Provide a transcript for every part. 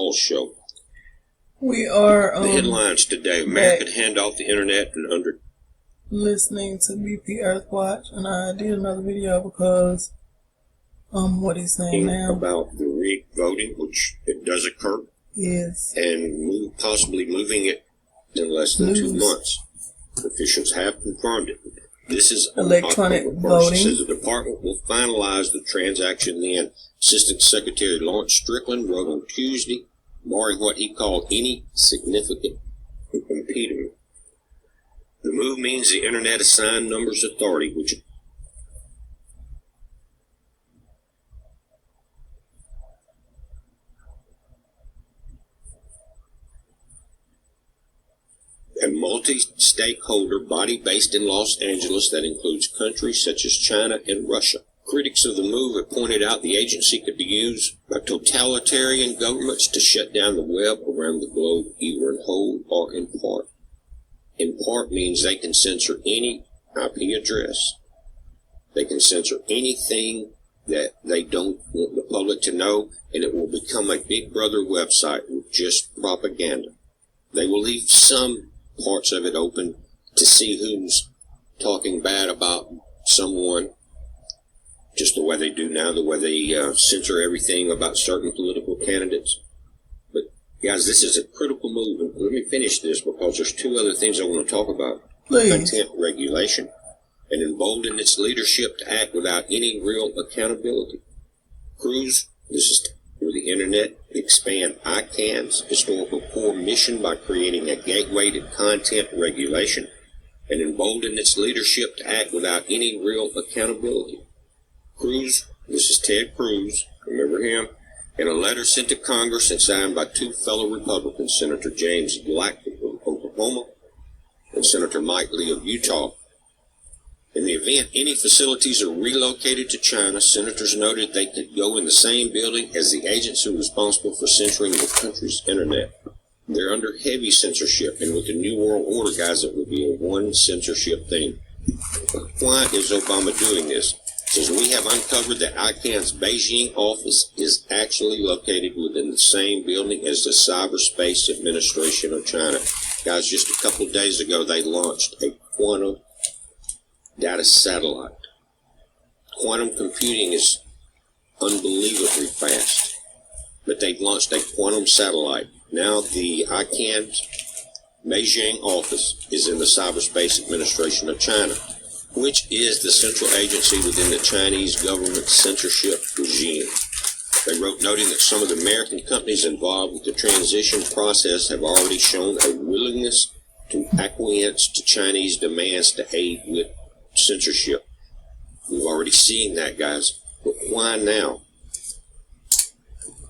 Paul's show. We are The headlines today: American handoff the internet and under listening to Beat the Earth Watch, and I did another video because what he's saying now about the rigged voting, which it does occur, is and possibly moving it in less than 2 months. Officials have confirmed it. This is electronic voting. Says the department will finalize the transaction then. Assistant Secretary Lawrence Strickland wrote on Tuesday, barring what he called any significant impediment. The move means the Internet Assigned Numbers Authority, which a multi-stakeholder body based in Los Angeles that includes countries such as China and Russia. Critics of the move have pointed out the agency could be used by totalitarian governments to shut down the web around the globe, either in whole or in part. In part means they can censor any IP address. They can censor anything that they don't want the public to know, and it will become a Big Brother website with just propaganda. They will leave some parts of it open to see who's talking bad about someone, just the way they do now, the way they censor everything about certain political candidates. But guys, this is a critical move, and let me finish this because there's 2 other things I want to talk about. Please. Content regulation, and embolden its leadership to act without any real accountability. Cruz, this is for the internet, expand ICANN's historical core mission by creating a gateway to content regulation, and embolden its leadership to act without any real accountability. Cruz, this is Ted Cruz, remember him, in a letter sent to Congress and signed by 2 fellow Republicans, Senator James Black of Oklahoma and Senator Mike Lee of Utah. In the event any facilities are relocated to China, senators noted they could go in the same building as the agency responsible for censoring the country's internet. They're under heavy censorship, and with the New World Order, guys, it would be a one censorship thing. Why is Obama doing this? Says we have uncovered that ICANN's Beijing office is actually located within the same building as the Cyberspace Administration of China. Guys, just a couple of days ago, they launched a quantum data satellite. Quantum computing is unbelievably fast, but they've launched a quantum satellite. Now the ICANN's Beijing office is in the Cyberspace Administration of China, which is the central agency within the Chinese government censorship regime. They wrote noting that some of the American companies involved with the transition process have already shown a willingness to acquiesce to Chinese demands to aid with censorship. We've already seen that, guys. But why now?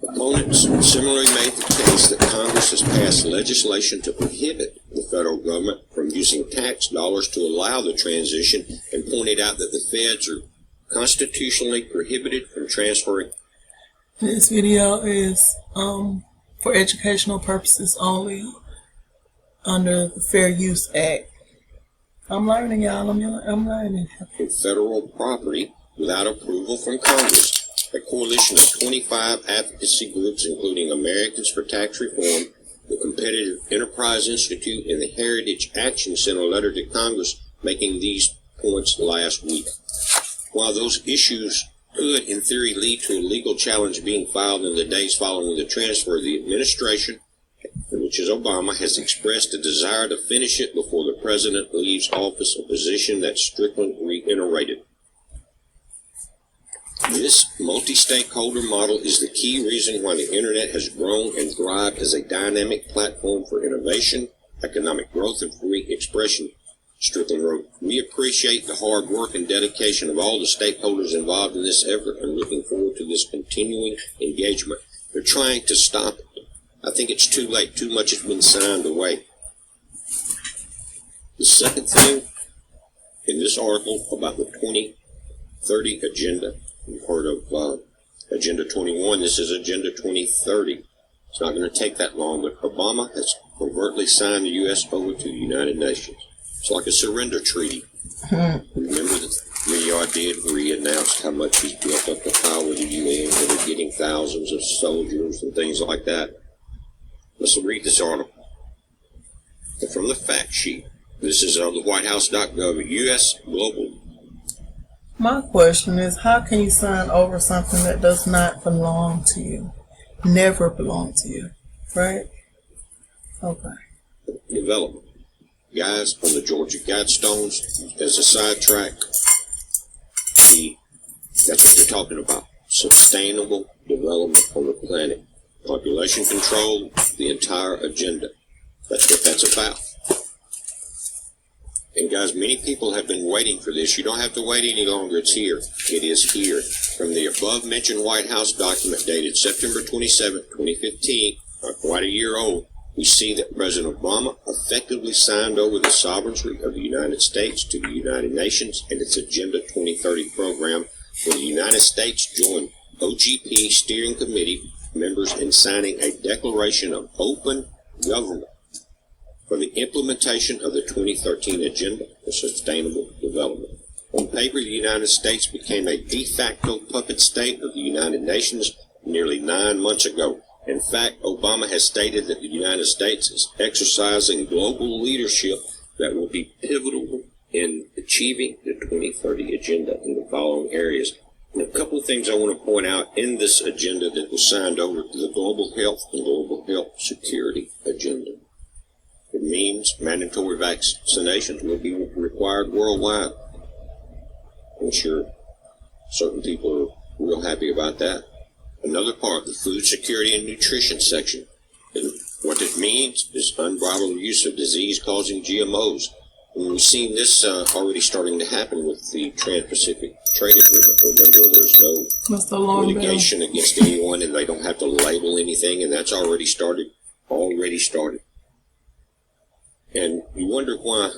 Opponents similarly made the case that Congress has passed legislation to prohibit the federal government from using tax dollars to allow the transition, and pointed out that the feds are constitutionally prohibited from transferring. This video is for educational purposes only under the Fair Use Act. I'm learning, y'all. I'm learning. Federal property without approval from Congress. A coalition of 25 advocacy groups, including Americans for Tax Reform, the Competitive Enterprise Institute, and the Heritage Action, sent a letter to Congress making these points last week. While those issues could, in theory, lead to a legal challenge being filed in the days following the transfer, the administration, which is Obama, has expressed a desire to finish it before the president leaves office, a position that Strickland reiterated. This multi-stakeholder model is the key reason why the internet has grown and thrived as a dynamic platform for innovation, economic growth, and free expression. Strickland wrote, "We appreciate the hard work and dedication of all the stakeholders involved in this effort and looking forward to this continuing engagement. They're trying to stop it. I think it's too late. Too much has been signed away." The second thing in this article about the 2030 agenda, you've heard of Agenda 21. This is Agenda 2030. It's not going to take that long, but Obama has covertly signed the U.S. over to the United Nations. It's like a surrender treaty. Remember the video I did where he announced how much he's built up the power of the UN, where they're getting thousands of soldiers and things like that. Let's read this article. From the fact sheet. This is on the whitehouse.gov, U.S. Global. My question is, how can you sign over something that does not belong to you? Never belong to you, right? Okay. Development. Guys, on the Georgia Guidestones, as a sidetrack, that's what they're talking about. Sustainable development on the planet. Population control, the entire agenda. That's what that's about. And guys, many people have been waiting for this. You don't have to wait any longer. It's here. It is here. From the above-mentioned White House document dated September 27, 2015, quite a year old, we see that President Obama effectively signed over the sovereignty of the United States to the United Nations and its Agenda 2030 program, where the United States joined OGP Steering Committee members in signing a declaration of open government for the implementation of the 2013 Agenda for Sustainable Development. On paper, the United States became a de facto puppet state of the United Nations nearly 9 months ago. In fact, Obama has stated that the United States is exercising global leadership that will be pivotal in achieving the 2030 Agenda in the following areas. And a couple of things I want to point out in this agenda that was signed over to the Global Health and Global Health Security Agenda. It means mandatory vaccinations will be required worldwide. I'm sure certain people are real happy about that. Another part, the food security and nutrition section. And what it means is unbridled use of disease-causing GMOs. And we've seen this already starting to happen with the Trans-Pacific Trade Agreement. Remember, there's no litigation against anyone, and they don't have to label anything, and that's already started. And you wonder why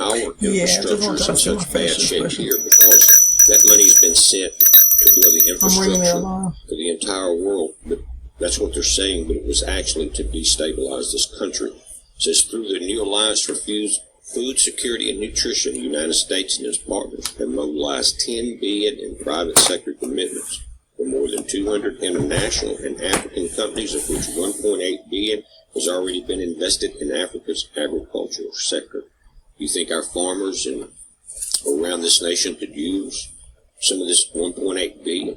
our infrastructure is in such bad shape here, because that money's been sent to build the infrastructure for the entire world. But that's what they're saying, but it was actually to destabilize this country. It says, through the new Alliance for Food Security and Nutrition, the United States and its partners have mobilized $10 billion in private sector commitments for more than 200 international and African companies, of which $1.8 billion has already been invested in Africa's agricultural sector. You think our farmers around this nation could use some of this $1.8 billion?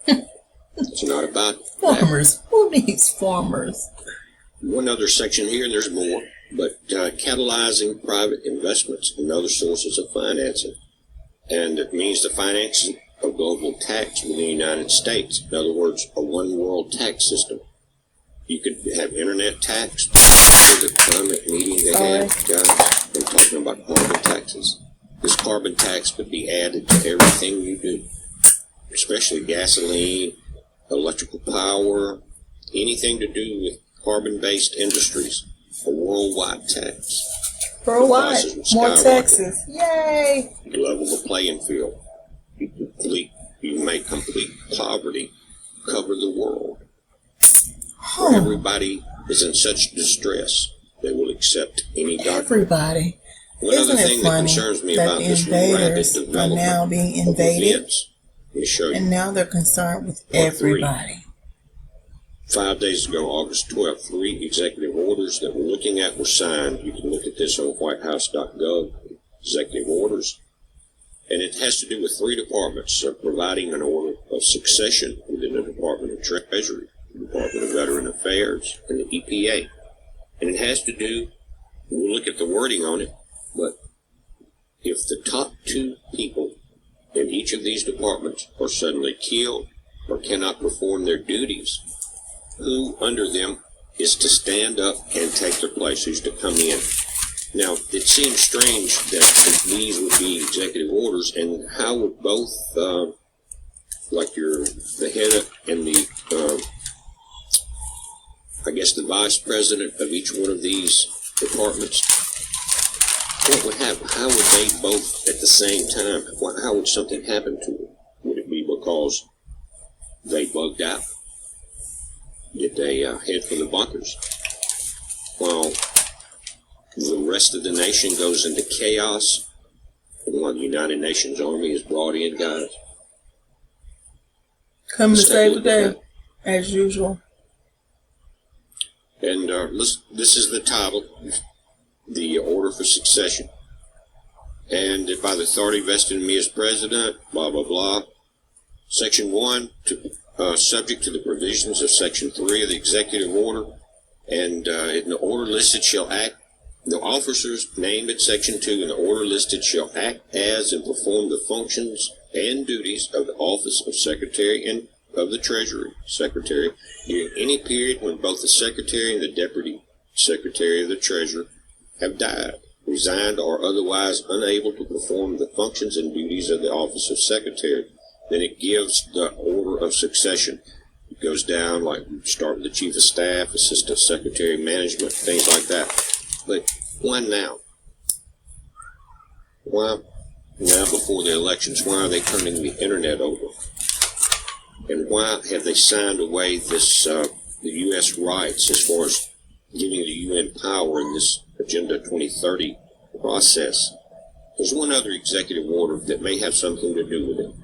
It's not about farmers. That. Who needs farmers? One other section here, and there's more, but catalyzing private investments and other sources of financing. And it means the financing of global tax within the United States. In other words, a one world tax system. You could have internet tax. There's a climate meeting they had, guys. They're talking about carbon taxes. This carbon tax could be added to everything you do, especially gasoline, electrical power, anything to do with carbon-based industries. A worldwide tax. Worldwide, more taxes. Yay! You level the playing field. You make complete poverty cover the world. Everybody is in such distress, they will accept any doctrine. Everybody. One other thing that concerns me about this rapid development now being invaded, of events, let me show you. And now they're concerned with everybody. 5 days ago, August 12th, 3 executive orders that we're looking at were signed. You can look at this on whitehouse.gov, executive orders. And it has to do with 3 departments providing an order of succession within the Department of Treasury, the Department of Veteran Affairs, and the EPA. And it has to do, we'll look at the wording on it, but if the top 2 people in each of these departments are suddenly killed or cannot perform their duties, who under them is to stand up and take their place, who's to come in. Now, it seems strange that these would be executive orders, and how would both, like the head and the, I guess the vice president of each one of these departments, what would happen? How would they both at the same time? How would something happen to them? Would it be because they bugged out? Did they head for the bunkers? While the rest of the nation goes into chaos, while the United Nations Army is brought in, guys. Come to save the day, as usual. And this is the title, the order for succession. And by the authority vested in me as president, blah, blah, blah. Section 1, subject to the provisions of Section 3 of the executive order, and in the order listed shall act, the officers named in Section 2 in the order listed shall act as and perform the functions and duties of the office of Secretary and of the Treasury Secretary during any period when both the Secretary and the Deputy Secretary of the Treasury have died, resigned, or otherwise unable to perform the functions and duties of the office of Secretary. Then it gives the order of succession. It goes down, like start with the Chief of Staff, Assistant Secretary, Management, things like that. But why now? Why now before the elections? Why are they turning the internet over? And why have they signed away this the U.S. rights as far as giving the UN power in this Agenda 2030 process? There's one other executive order that may have something to do with it.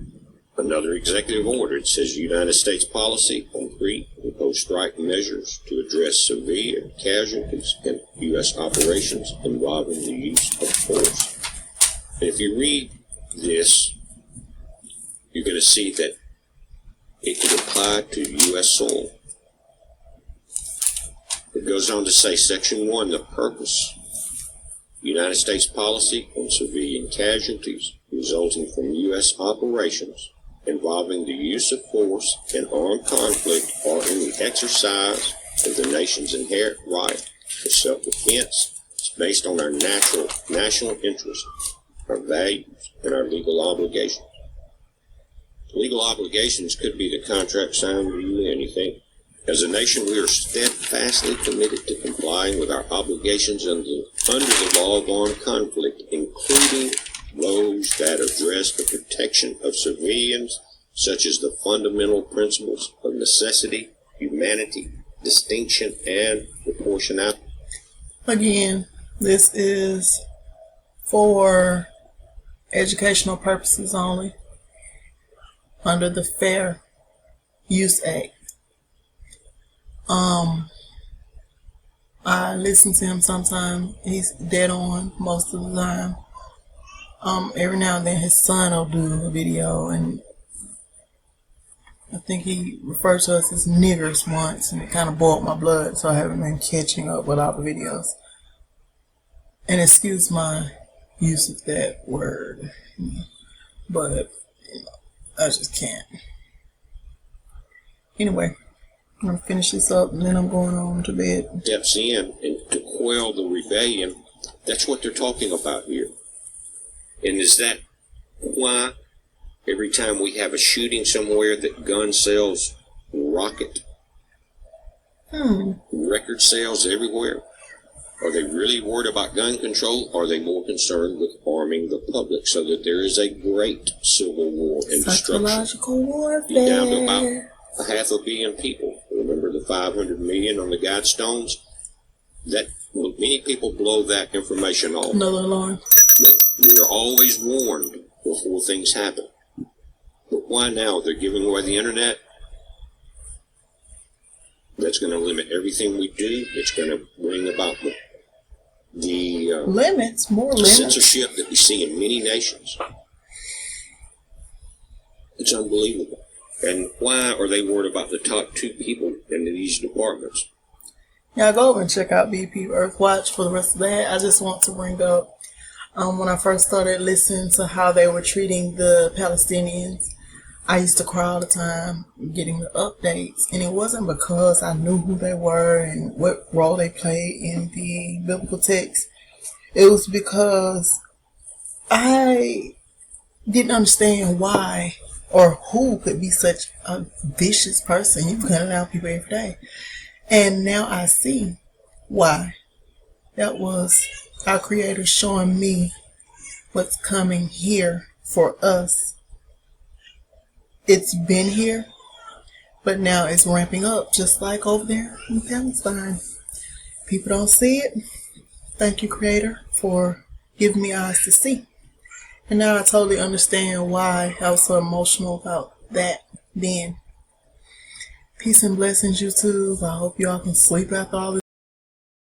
Another executive order. It says United States policy on pre- and post-strike measures to address severe casualties in U.S. operations involving the use of force. And if you read this, you're going to see that it could apply to U.S. soil. It goes on to say, Section 1, the purpose. United States policy on civilian casualties resulting from U.S. operations involving the use of force and armed conflict or in the exercise of the nation's inherent right to self-defense is based on our natural national interests, our values, and our legal obligations. Legal obligations could be the contract signed with the UN, you think? As a nation, we are steadfastly committed to complying with our obligations under the law of armed conflict, including those that address the protection of civilians, such as the fundamental principles of necessity, humanity, distinction, and proportionality. Again, this is for educational purposes only under the Fair Use Act. I listen to him sometimes. He's dead on most of the time. Every now and then his son will do a video, and I think he referred to us as niggers once, and it kind of boiled my blood, so I haven't been catching up with all the videos. And excuse my use of that word, but I just can't. Anyway, I'm going to finish this up, and then I'm going on to bed. Steps in and to quell the rebellion. That's what they're talking about here. And is that why every time we have a shooting somewhere that gun sales rocket? Record sales everywhere? Are they really worried about gun control? Or are they more concerned with arming the public so that there is a great civil war and destruction? Psychological warfare. Be down to about 500 million people. Remember the 500 million on the Guidestones? That many people blow that information off. Another alarm. We are always warned before things happen. But why now? They're giving away the internet. That's going to limit everything we do. It's going to bring about the limits, more limits. Censorship that we see in many nations. It's unbelievable. And why are they worried about the top 2 people in these departments? Yeah, go over and check out BP Earthwatch for the rest of that. I just want to bring up when I first started listening to how they were treating the Palestinians, I used to cry all the time getting the updates, and it wasn't because I knew who they were and what role they played in the biblical text. It was because I didn't understand why or who could be such a vicious person. You cut it out people every day. And now I see why. That was our Creator showing me what's coming here for us. It's been here, but now it's ramping up, just like over there in Palestine. People don't see it. Thank you, Creator, for giving me eyes to see. And now I totally understand why I was so emotional about that then. Peace and blessings, YouTube. I hope y'all can sleep after all this.